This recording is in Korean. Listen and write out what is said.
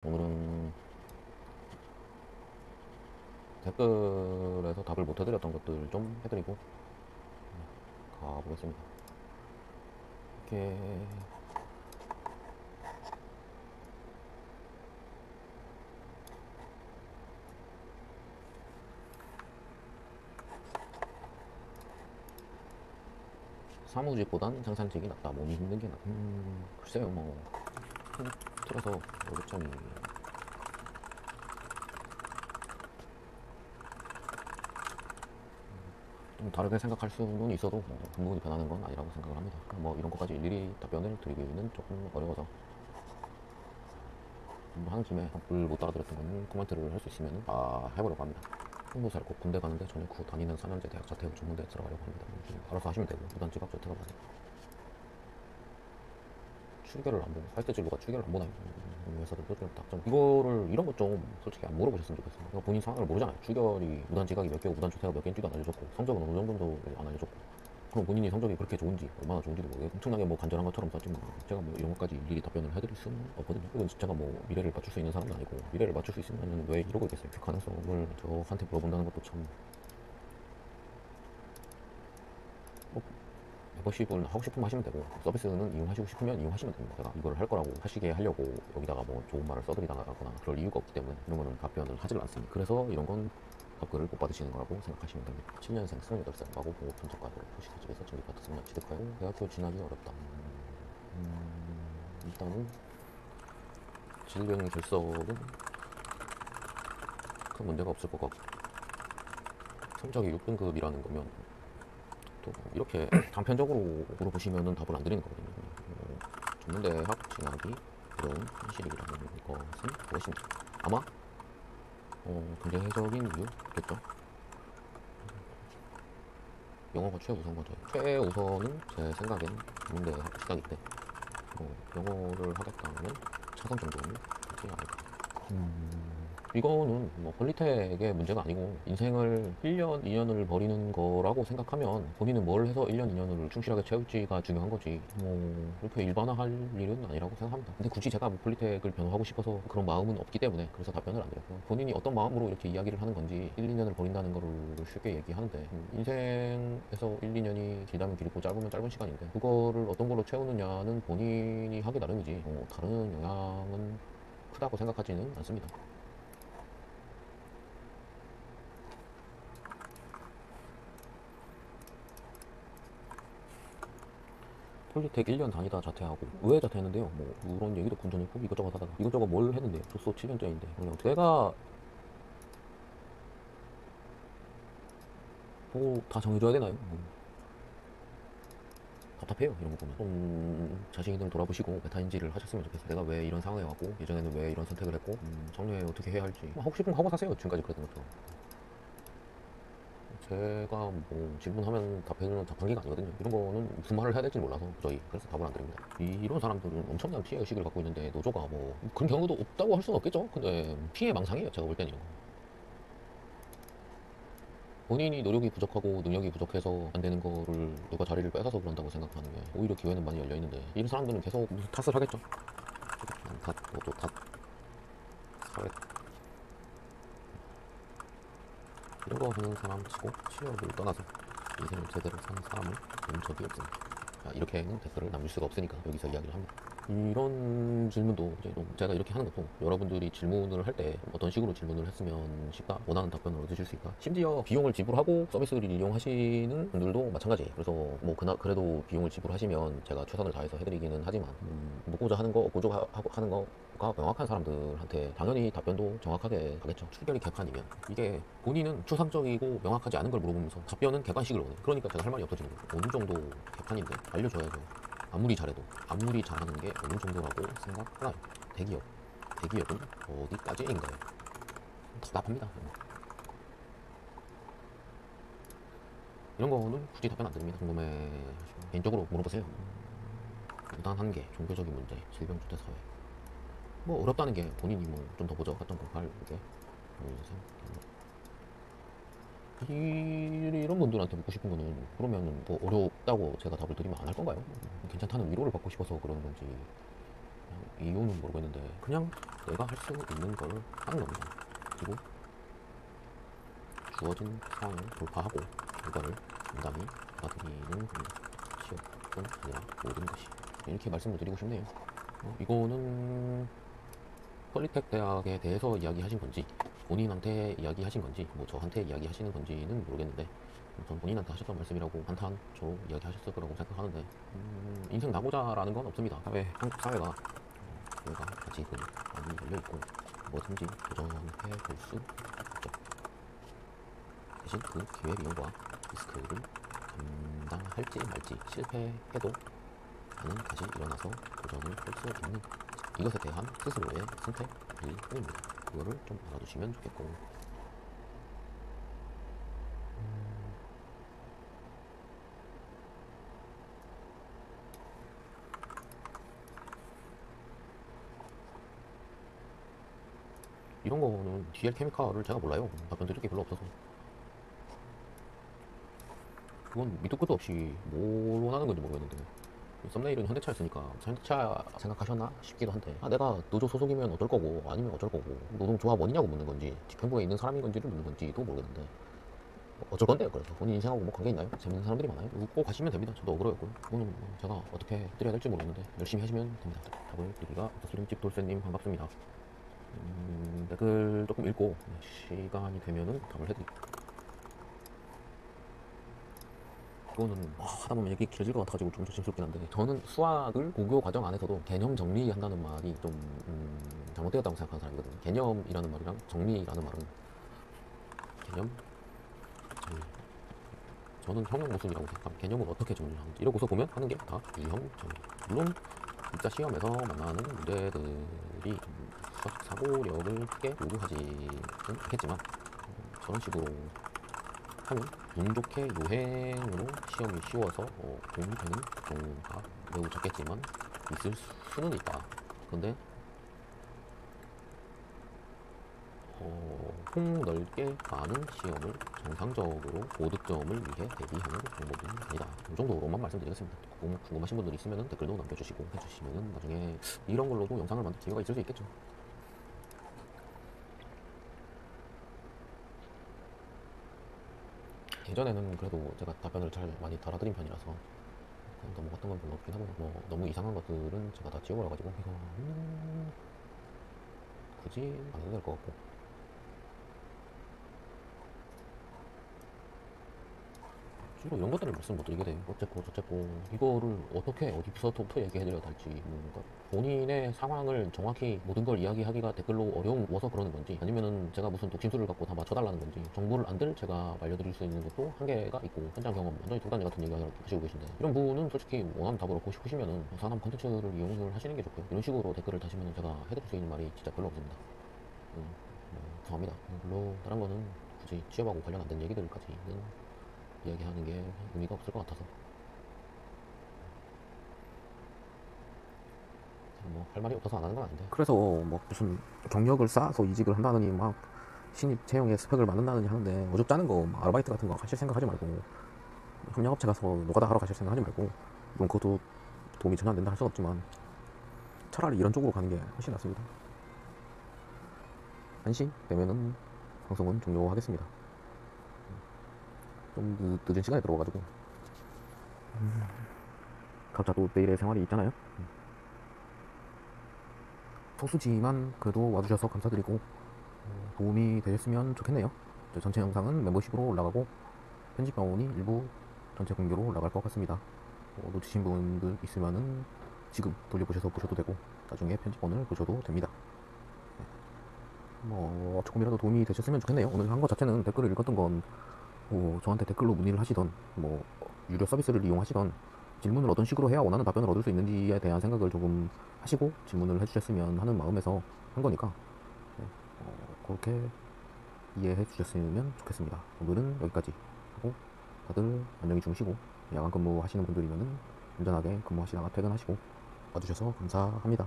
오늘은 댓글에서 답을 못 해드렸던 것들 좀 해드리고 가보겠습니다. 이렇게 사무직보단 생산직이 낫다. 몸이 힘든 게 낫다. 글쎄요, 뭐 큰 틀어서 어렵점이 좀 다르게 생각할 수는 있어도 뭐 부분이 변하는 건 아니라고 생각을 합니다. 뭐 이런 것까지 일일이 답변을 드리기는 조금 어려워서 하는 김에 답을 못 알아들었던 건 코멘트를 할 수 있으면 해보려고 합니다. 홍보사를 꼭 군대 가는데 전역 후 다니는 4년제 대학 자퇴 후 중문대에 들어가려고 합니다. 알아서 하시면 되고 무단 지각 자퇴가 맞아요. 출결을 안 보고 화이트 진로가 출결을 안 보나요? 회사들도 좀 답장 이거를 이런 것 좀 솔직히 안 물어보셨으면 좋겠어요. 그러니까 본인 상황을 모르잖아요. 출결이 무단 지각이 몇 개고 무단 조퇴가 몇 개인지도 안 알려줬고 성적은 어느 정도도 안 알려줬고 그럼 본인이 성적이 그렇게 좋은지 얼마나 좋은지도 모르겠고 엄청나게 뭐 간절한 것처럼 썼지만 제가 뭐 이런 것까지 일일이 답변을 해드릴 수는 없거든요. 이건 제가 뭐 미래를 맞출 수 있는 사람도 아니고 미래를 맞출 수 있으면 왜 이러고 있겠어요. 그 가능성을 저한테 물어본다는 것도 참 뭐, 멤버십을 하고 싶으면 하시면 되고 서비스는 이용하시고 싶으면 이용하시면 됩니다. 제가 이걸 할 거라고 하시게 하려고 여기다가 뭐 좋은 말을 써드리다거나 그럴 이유가 없기 때문에 이런 거는 답변을 하질 않습니다. 그래서 이런 건 답글을 못 받으시는 거라고 생각하시면 됩니다. 7년생 28살 마고 공업 분석가로 도시가집에서 전기파트 3년 취득하여 대학교 진학이 어렵다. 일단은 질병 결석은 큰 문제가 없을 것 같고 성적이 6등급이라는 거면 또 이렇게 단편적으로 물어보시면 답을 안 드리는 거거든요. 전문대학 진학이 어려운 현실이라는 것은 무엇인지 아마 경제적인 이유겠죠. 영어가 최우선 거죠. 최우선은 제 생각엔 전문대학 진학일 때 영어를 하겠다면 차선 정도는 되지 않을까. 이거는 뭐 퀄리텍의 문제가 아니고 인생을 1년, 2년을 버리는 거라고 생각하면 본인은 뭘 해서 1년, 2년을 충실하게 채울지가 중요한 거지 뭐 그렇게 일반화할 일은 아니라고 생각합니다. 근데 굳이 제가 뭐 퀄리텍을 변호하고 싶어서 그런 마음은 없기 때문에 그래서 답변을 안 드려요. 본인이 어떤 마음으로 이렇게 이야기를 하는 건지 1, 2년을 버린다는 거를 쉽게 얘기하는데 인생에서 1, 2년이 길다면 길고 짧으면 짧은 시간인데 그거를 어떤 걸로 채우느냐는 본인이 하기 나름이지 다른 영향은 크다고 생각하지는 않습니다. 폴리텍 1년 다니다 자퇴하고 왜 자퇴했는데요? 뭐 그런 얘기도 군전 있고 이것저것 하다가 이것저것 뭘 했는데요?卒 7년째인데 그냥 제가 뭐 다 정해줘야 되나요? 답답해요 이런 거 보면 좀 자신을 돌아보시고 메타인지를 하셨으면 좋겠어요. 내가 왜 이런 상황에 왔고 예전에는 왜 이런 선택을 했고 장래에 어떻게 해야 할지 뭐 하고 싶으면 하고 사세요. 지금까지 그랬던 것처럼 제가 뭐 질문하면 답해주는 답한기가 아니거든요. 이런 거는 무슨 말을 해야 될지 몰라서 저희 그래서 답을 안 드립니다. 이런 사람들은 엄청난 피해 의식을 갖고 있는데 노조가 뭐 그런 경우도 없다고 할 수는 없겠죠. 근데 피해 망상이에요. 제가 볼 때는 이런 거. 본인이 노력이 부족하고 능력이 부족해서 안 되는 거를 누가 자리를 뺏어서 그런다고 생각하는 게 오히려 기회는 많이 열려 있는데 이런 사람들은 계속 무슨 탓을 하겠죠. 탓, 노조 탓, 사회 이런 거 하는 사람 치고 취업을 떠나서 인생을 제대로 사는 사람을 본 적이 없습니다. 이렇게는 댓글을 남길 수가 없으니까 여기서 이야기를 합니다. 이런 질문도 이제 좀 제가 이렇게 하는 것도 여러분들이 질문을 할 때 어떤 식으로 질문을 했으면 쉽다 원하는 답변을 얻으실 수 있다. 심지어 비용을 지불하고 서비스를 이용하시는 분들도 마찬가지예요. 그래서 뭐 그래도 비용을 지불하시면 제가 최선을 다해서 해드리기는 하지만 묻고자 하는 거 없고자 하는 거가 명확한 사람들한테 당연히 답변도 정확하게 하겠죠. 출결이 객관이면 이게 본인은 추상적이고 명확하지 않은 걸 물어보면서 답변은 객관식을 원해요. 그러니까 제가 할 말이 없어지는 거예요. 어느 정도 객관인데 알려줘야죠. 아무리 잘해도 아무리 잘하는 게 어느 정도라고 생각하나요? 대기업 대기업은 어디까지인가요? 답답합니다. 이런 거는 굳이 답변 안 드립니다. 궁금해 개인적으로 물어보세요. 무단한 게 종교적인 문제 질병주대 사회 뭐 어렵다는 게 본인이 뭐 좀 더 보죠. 4.08 이게 이런 분들한테 묻고 싶은 거는 그러면 뭐 어렵다고 제가 답을 드리면 안 할 건가요? 괜찮다는 위로를 받고 싶어서 그러는 건지 이유는 모르겠는데 그냥 내가 할 수 있는 걸 하는 겁니다. 그리고 주어진 상황을 돌파하고 결과를 당당히 받아들이는 겁니다. 취업뿐 아니라 모든 것이. 이렇게 말씀을 드리고 싶네요. 이거는 퀄리텍 대학에 대해서 이야기하신 건지 본인한테 이야기하신 건지 뭐 저한테 이야기하시는 건지는 모르겠는데 전 본인한테 하셨던 말씀이라고 한탄조 이야기하셨을 거라고 생각하는데 인생 낙오자라는 건 없습니다. 한국 사회가 기회가 아직은 많이 열려있고 뭐든지 도전해 볼 수 있죠. 대신 그 기회 비용과 리스크를 감당할지 말지 실패해도 나는 다시 일어나서 도전을 할 수 있는 이것에 대한 스스로의 선택일 뿐입니다. 그거를 좀 알아두시면 좋겠고 이런 거는 DL 케미칼을 제가 몰라요. 답변 드릴 게 별로 없어서 그건 밑도 끝도 없이 뭘 원하는 건지 모르겠는데 썸네일은 현대차였으니까 현대차 생각하셨나 싶기도 한데 내가 노조 소속이면 어쩔 거고 아니면 어쩔 거고 노동조합 원이냐고 묻는 건지 집행부에 있는 사람인 건지를 묻는 건지도 모르겠는데 어쩔 건데요. 그래서 본인 인생하고 뭐 관계 있나요? 재밌는 사람들이 많아요. 웃고 가시면 됩니다. 저도 억울했고요. 그거는 뭐 제가 어떻게 드려야 될지 모르겠는데 열심히 하시면 됩니다. 답을 드리기가 기름집 돌쇠님 반갑습니다. 댓글 조금 읽고 시간이 되면은 답을 해드릴게요. 이거는 하다 보면 얘기 길어질 것 같아가지고 좀 조심스럽긴 한데 저는 수학을 고교 과정 안에서도 개념 정리한다는 말이 좀 잘못되었다고 생각하는 사람이거든요. 개념이라는 말이랑 정리라는 말은 개념 정리 저는 형용 모순이라고 생각합니다. 개념을 어떻게 정리하는지 이러고서 보면 하는 게 다 유형 정리. 물론 진짜 시험에서 만나는 문제들이 수학 사고력을 크게 요구하지는 않겠지만 저런 식으로 하면 운 좋게 요행으로 시험이 쉬워서 도움이 되는 경우가 매우 적겠지만 있을 수는 있다. 그런데 폭넓게 많은 시험을 정상적으로 고득점을 위해 대비하는 방법은 아니다. 이 정도로만 말씀드리겠습니다. 궁금하신 분들 있으면 댓글도 남겨주시고 해주시면 나중에 이런 걸로도 영상을 만들 기회가 있을 수 있겠죠. 예전에는 그래도 제가 답변을 잘 많이 달아드린 편이라서 넘어갔던 건 별로 없긴 하고 너무 이상한 것들은 제가 다 지워버려가지고 이거는 굳이 안 해도 될 것 같고 주로 이런 것들을 말씀 못 드리게 돼요. 어쨌고 저쨌고 이거를 어떻게 어디서부터 얘기해드려야 할지 그러니까 본인의 상황을 정확히 모든 걸 이야기하기가 댓글로 어려워서 그러는 건지 아니면은 제가 무슨 독심술을 갖고 다 맞춰달라는 건지 정보를 안들 제가 알려드릴 수 있는 것도 한계가 있고 현장 경험 완전히 돌단지 같은 얘기 하시고 계신데 이런 부분은 솔직히 원하는 답을 얻고 싶으시면은 사남 컨텐츠를 이용을 하시는 게 좋고요. 이런 식으로 댓글을 다시면 제가 해드릴 수 있는 말이 진짜 별로 없습니다. 죄송합니다. 물론 다른 거는 굳이 취업하고 관련 안 된 얘기들까지는 이야기하는 게 의미가 없을 것 같아서 뭐 할 말이 없어서 안 하는 건 아닌데 그래서 뭐 무슨 경력을 쌓아서 이직을 한다느니 막 신입 채용에 스펙을 만든다느니 하는데 어줍지 않은 거 아르바이트 같은 거 하실 생각하지 말고 협력업체 가서 노가다 하러 가실 생각하지 말고 물론 그것도 도움이 전혀 안 된다 할 수는 없지만 차라리 이런 쪽으로 가는 게 훨씬 낫습니다. 1시 되면은 방송은 종료하겠습니다. 좀 늦은 시간에 들어와가지고 각자 또 내일의 생활이 있잖아요. 소수지만 그래도 와주셔서 감사드리고 도움이 되셨으면 좋겠네요. 전체 영상은 멤버십으로 올라가고 편집 방원이 일부 전체 공개로 올라갈 것 같습니다. 놓치신 분들 있으면은 지금 돌려보셔서 보셔도 되고 나중에 편집본을 보셔도 됩니다. 뭐 조금이라도 도움이 되셨으면 좋겠네요. 오늘 한 거 자체는 댓글을 읽었던 건 저한테 댓글로 문의를 하시던 뭐 유료 서비스를 이용하시던 질문을 어떤 식으로 해야 원하는 답변을 얻을 수 있는지에 대한 생각을 조금 하시고 질문을 해주셨으면 하는 마음에서 한 거니까 그렇게 이해해 주셨으면 좋겠습니다. 오늘은 여기까지 하고 다들 안녕히 주무시고 야간 근무 하시는 분들이면은 안전하게 근무하시다가 퇴근하시고 와주셔서 감사합니다.